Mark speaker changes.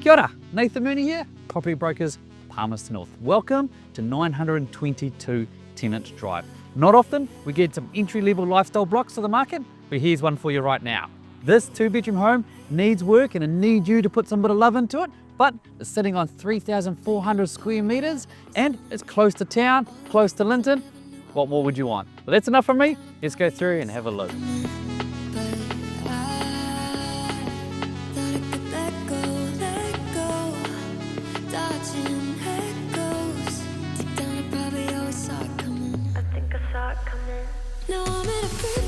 Speaker 1: Kia ora, Nathan Mooney here, Property Brokers, Palmerston North. Welcome to 922 Tennent Drive. Not often we get some entry-level lifestyle blocks to the market, but here's one for you right now. This 2-bedroom home needs work and it needs you to put some bit of love into it, but it's sitting on 3,400 square meters and it's close to town, close to Linton. What more would you want? Well, that's enough from me. Let's go through and have a look.
Speaker 2: Now I'm in a free